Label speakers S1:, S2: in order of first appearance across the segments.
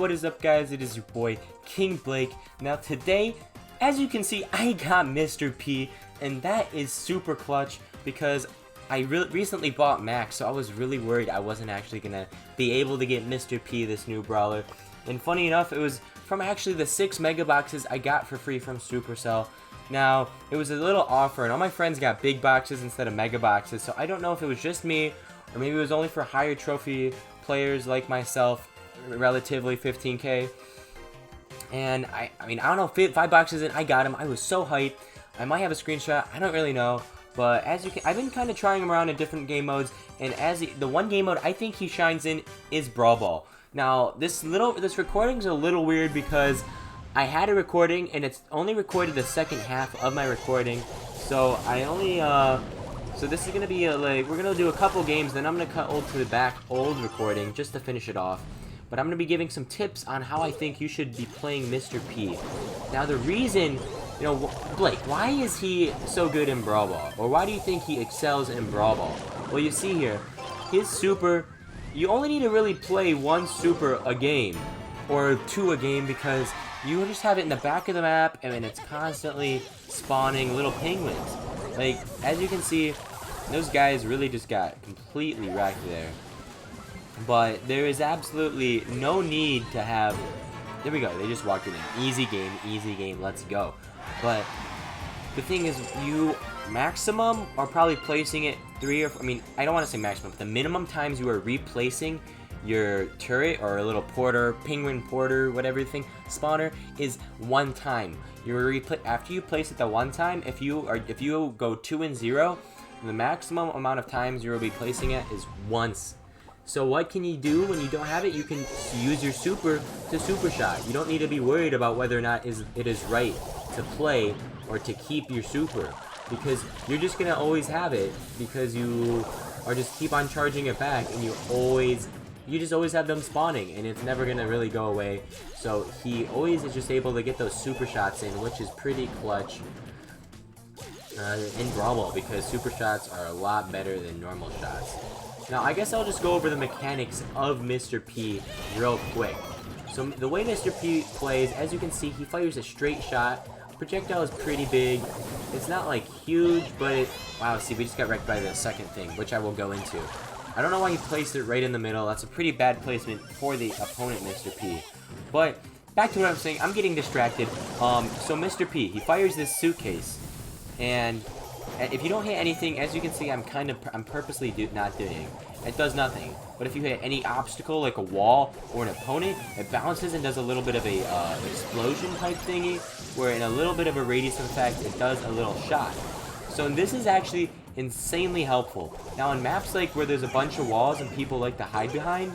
S1: what is up, guys? It is your boy King Blake. Now today, as you can see, I got Mr. P, and that is super clutch because I recently bought Max, so I was really worried I wasn't actually gonna be able to get Mr. P, this new brawler. And funny enough, it was from actually the 6 mega boxes I got for free from Supercell. Now, it was a little offer, and all my friends got big boxes instead of mega boxes, so I don't know if it was just me, or maybe it was only for higher trophy players like myself, relatively 15k. And I mean, I don't know, 5 boxes in, I got him. I was so hyped. I might have a screenshot, I don't really know. But as you can, I've been kind of trying him around in different game modes, and the one game mode I think he shines in is Brawl. Now, this recording's a little weird because I had a recording, and it's only recorded the second half of my recording. So I only, so this is gonna be like, we're gonna do a couple games, then I'm gonna cut old recording just to finish it off. But I'm gonna be giving some tips on how I think you should be playing Mr. P. Now, the reason, you know, Blake, why is he so good in Brawl Ball? Or why do you think he excels in Brawl Ball? Well, you see here, his super, you only need to really play one super a game, or 2 a game, because you just have it in the back of the map, and it's constantly spawning little penguins. Like, as you can see, those guys really just got completely wrecked there. But there is absolutely no need to have... There we go, they just walked in. Easy game, let's go. But the thing is, you maximum are probably placing it 3 or... I mean, I don't want to say maximum, but the minimum times you are replacing your turret or a little porter, penguin porter, whatever you think, spawner, is 1 time. After you place it the 1 time, if you go 2 and 0, the maximum amount of times you will be placing it is once. So what can you do when you don't have it? You can use your super to super shot. You don't need to be worried about whether or not it is right to play or to keep your super, because you're just gonna always have it because you are just keep on charging it back, and you just always have them spawning, and it's never gonna really go away. So he always is just able to get those super shots in, which is pretty clutch in Brawl Ball, because super shots are a lot better than normal shots. Now, I guess I'll just go over the mechanics of Mr. P real quick. So, the way Mr. P plays, as you can see, he fires a straight shot. Projectile is pretty big. It's not, like, huge, but wow, see, we just got wrecked by the second thing, which I will go into. I don't know why he placed it right in the middle. That's a pretty bad placement for the opponent, Mr. P. But, back to what I'm saying, I'm getting distracted. So Mr. P, he fires this suitcase, and if you don't hit anything, as you can see, I'm purposely not doing. It does nothing. But if you hit any obstacle, like a wall or an opponent, it bounces and does a little bit of a explosion type thingy, where in a little bit of a radius of effect, it does a little shot. So this is actually insanely helpful. Now, in maps like where there's a bunch of walls and people like to hide behind,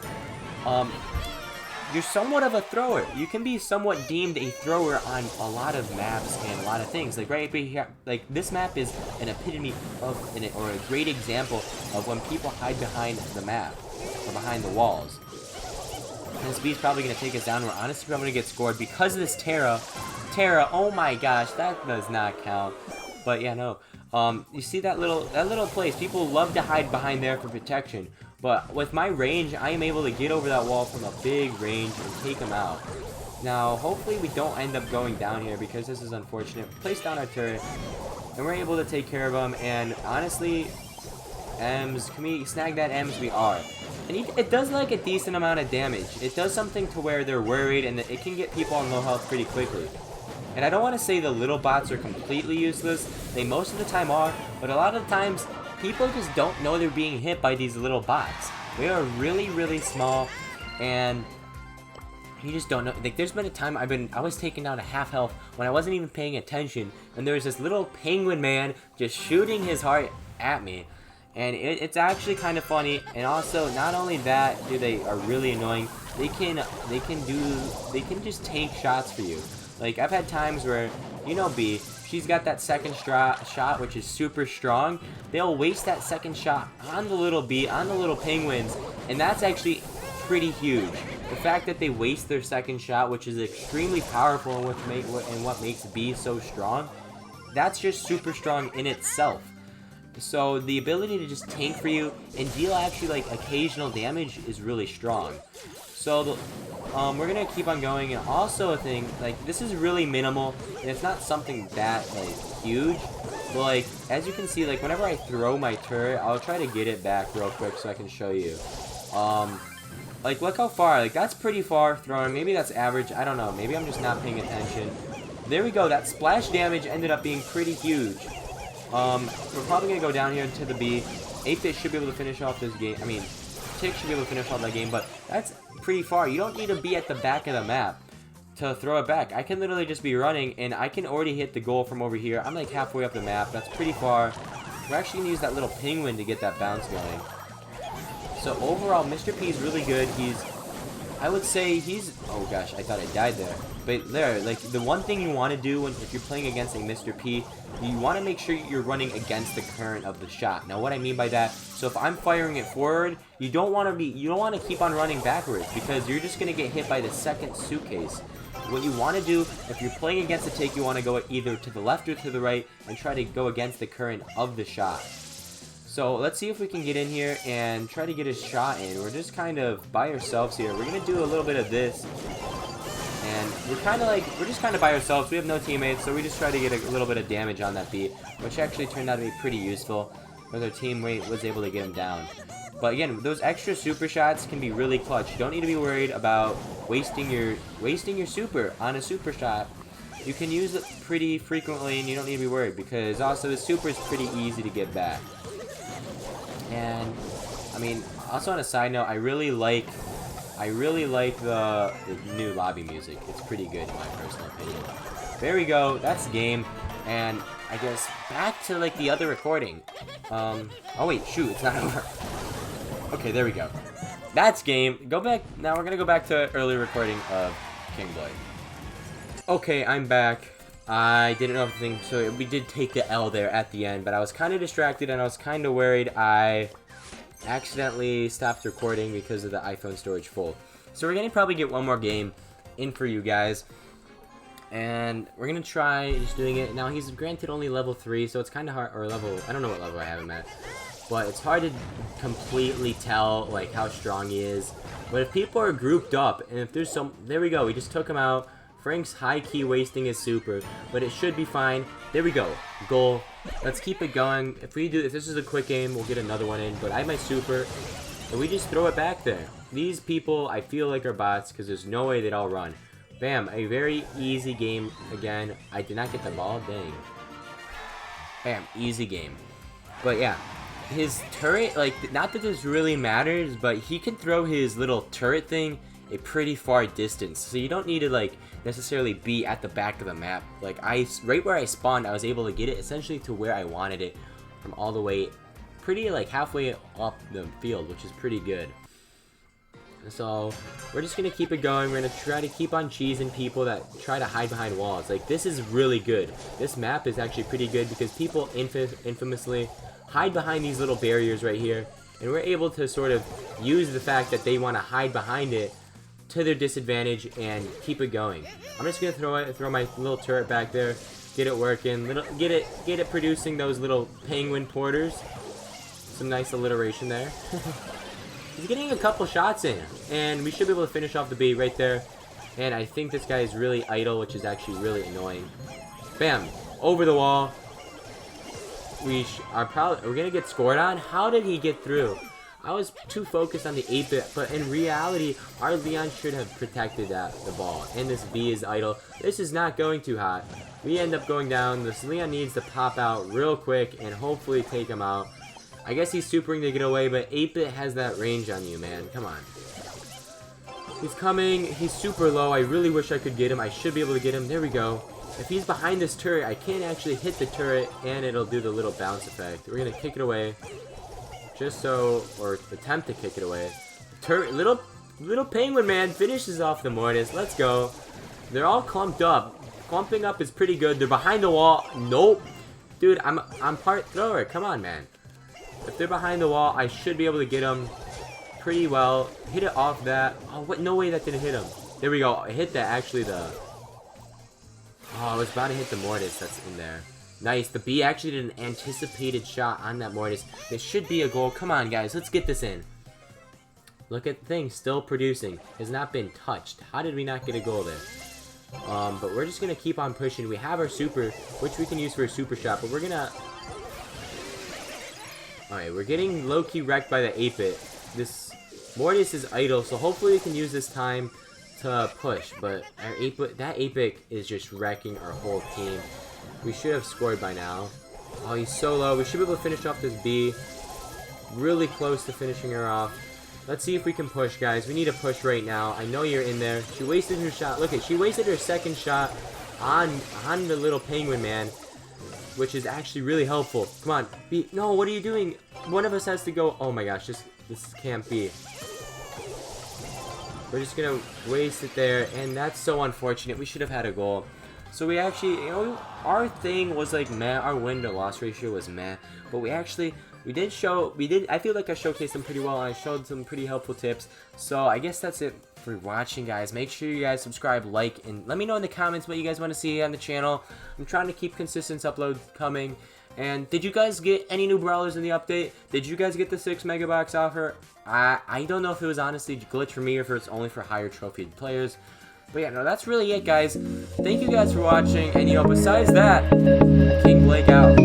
S1: you're somewhat of a thrower. You can be somewhat deemed a thrower on a lot of maps and a lot of things. Like right here, like this map is an epitome of, or a great example of when people hide behind the map or behind the walls. And this B's probably gonna take us down. We're honestly probably gonna get scored because of this Terra. Oh my gosh, that does not count. But yeah, no. You see that little place? People love to hide behind there for protection. But with my range, I am able to get over that wall from a big range and take them out. Now, hopefully we don't end up going down here, because this is unfortunate. Place down our turret, and we're able to take care of them. And honestly, Ems, can we snag that Ems? We are. And it does like a decent amount of damage. It does something to where they're worried, and it can get people on low health pretty quickly. And I don't want to say the little bots are completely useless. They most of the time are, but a lot of the times, people just don't know they're being hit by these little bots. They are really, really small, and you just don't know. Like, there's been a time I was taking down a half health when I wasn't even paying attention, and there was this little penguin man just shooting his heart at me. And it's actually kind of funny. And also, not only that, they are really annoying. They can just tank shots for you. Like, I've had times where, you know, B, she's got that second shot, which is super strong. They'll waste that second shot on the little B, on the little penguins, and that's actually pretty huge. The fact that they waste their second shot, which is extremely powerful and what makes B so strong, that's just super strong in itself. So the ability to just tank for you and deal actually like occasional damage is really strong. So we're gonna keep on going, and also a thing, like, this is really minimal, and it's not something that, like, huge, but, like, as you can see, like, whenever I throw my turret, I'll try to get it back real quick so I can show you. Like, look how far, like, that's pretty far thrown, maybe that's average, I don't know, maybe I'm just not paying attention. There we go, that splash damage ended up being pretty huge. We're probably gonna go down here to the B. 8-bit should be able to finish off this game, I mean, Tick should be able to finish off that game, but that's pretty far. You don't need to be at the back of the map to throw it back. I can literally just be running, and I can already hit the goal from over here. I'm like halfway up the map. That's pretty far. We're actually going to use that little penguin to get that bounce going. So overall, Mr. P is really good. I would say oh gosh, I thought I died there. But there, like, the one thing you want to do if you're playing against a Mr. P, you want to make sure you're running against the current of the shot. Now, what I mean by that, so if I'm firing it forward, you don't want to keep on running backwards, because you're just going to get hit by the second suitcase. What you want to do, if you're playing against a Tick, you want to go either to the left or to the right, and try to go against the current of the shot. So let's see if we can get in here and try to get a shot in. We're just kind of by ourselves here. We're going to do a little bit of this. And we're just kind of by ourselves. We have no teammates, so we just try to get a little bit of damage on that B, which actually turned out to be pretty useful, where their teammate was able to get him down. But again, those extra super shots can be really clutch. You don't need to be worried about wasting your super on a super shot. You can use it pretty frequently, and you don't need to be worried, because also the super is pretty easy to get back. And I mean, also on a side note, I really like the new lobby music. It's pretty good in my personal opinion. There we go. That's the game. And I guess back to like the other recording. Oh wait, shoot, it's not over. Okay, there we go. That's game. Go back. Now we're gonna go back to early recording of King Boy. Okay, I'm back. I didn't know everything, so we did take the L there at the end, but I was kind of distracted and I was kind of worried I accidentally stopped recording because of the iPhone storage full. So we're gonna probably get one more game in for you guys, and we're gonna try just doing it. Now he's granted only level 3, so it's kind of hard, or level, I don't know what level I have him at, but it's hard to completely tell like how strong he is. But if people are grouped up, and if there's some, there we go, we just took him out. Frank's high-key wasting his super, but it should be fine. There we go. Goal. Let's keep it going. If this is a quick game, we'll get another one in. But I have my super, and we just throw it back there. These people, I feel like, are bots, because there's no way they'd all run. Bam. A very easy game again. I did not get the ball. Dang. Bam. Easy game. But yeah. His turret, like, not that this really matters, but he can throw his little turret thing a pretty far distance, so you don't need to like necessarily be at the back of the map. Like right where I spawned, I was able to get it essentially to where I wanted it from all the way pretty like halfway up the field, which is pretty good. So we're just gonna keep it going. We're gonna try to keep on cheesing people that try to hide behind walls. Like, this is really good. This map is actually pretty good because people infamously hide behind these little barriers right here, and we're able to sort of use the fact that they want to hide behind it to their disadvantage and keep it going. I'm just gonna throw my little turret back there, get it working, get it producing those little penguin porters. Some nice alliteration there. He's getting a couple shots in, and we should be able to finish off the B right there. And I think this guy is really idle, which is actually really annoying. Bam, over the wall. We're gonna get scored on. How did he get through? I was too focused on the 8-bit, but in reality, our Leon should have protected the ball. And this B is idle. This is not going too hot. We end up going down. This Leon needs to pop out real quick and hopefully take him out. I guess he's supering to get away, but 8-bit has that range on you, man. Come on. He's coming. He's super low. I really wish I could get him. I should be able to get him. There we go. If he's behind this turret, I can't actually hit the turret, and it'll do the little bounce effect. We're going to kick it away. Just so, or attempt to kick it away. Turret, little penguin man finishes off the Mortis. Let's go. They're all clumped up. Clumping up is pretty good. They're behind the wall. Nope. Dude, I'm part thrower. Come on, man. If they're behind the wall, I should be able to get them pretty well. Hit it off that. Oh, what? No way that didn't hit him. There we go. I hit that, actually, Oh, I was about to hit the Mortis that's in there. Nice. The B actually did an anticipated shot on that Mortis. This should be a goal. Come on, guys. Let's get this in. Look at the thing, still producing. Has not been touched. How did we not get a goal there? But we're just gonna keep on pushing. We have our super, which we can use for a super shot, but we're gonna... Alright, we're getting low-key wrecked by the 8-bit. This Mortis is idle, so hopefully we can use this time to push, but our 8-bit, that 8-bit is just wrecking our whole team. We should have scored by now. Oh, he's so low. We should be able to finish off this B. Really close to finishing her off. Let's see if we can push, guys. We need a push right now. I know you're in there. She wasted her shot. Look, she wasted her second shot on the little penguin, man, which is actually really helpful. Come on. B. No, what are you doing? One of us has to go. Oh my gosh, this can't be. We're just gonna waste it there, and that's so unfortunate. We should have had a goal. So we actually, you know, our thing was like meh. Our win to loss ratio was meh, but I feel like I showcased them pretty well. I showed some pretty helpful tips. So I guess that's it for watching, guys. Make sure you guys subscribe, like, and let me know in the comments what you guys want to see on the channel. I'm trying to keep consistent uploads coming. And did you guys get any new brawlers in the update? Did you guys get the 6 megabox offer? I don't know if it was honestly glitch for me or if it's only for higher trophy players. But yeah, no, that's really it, guys. Thank you guys for watching. And, you know, besides that, King Blake out.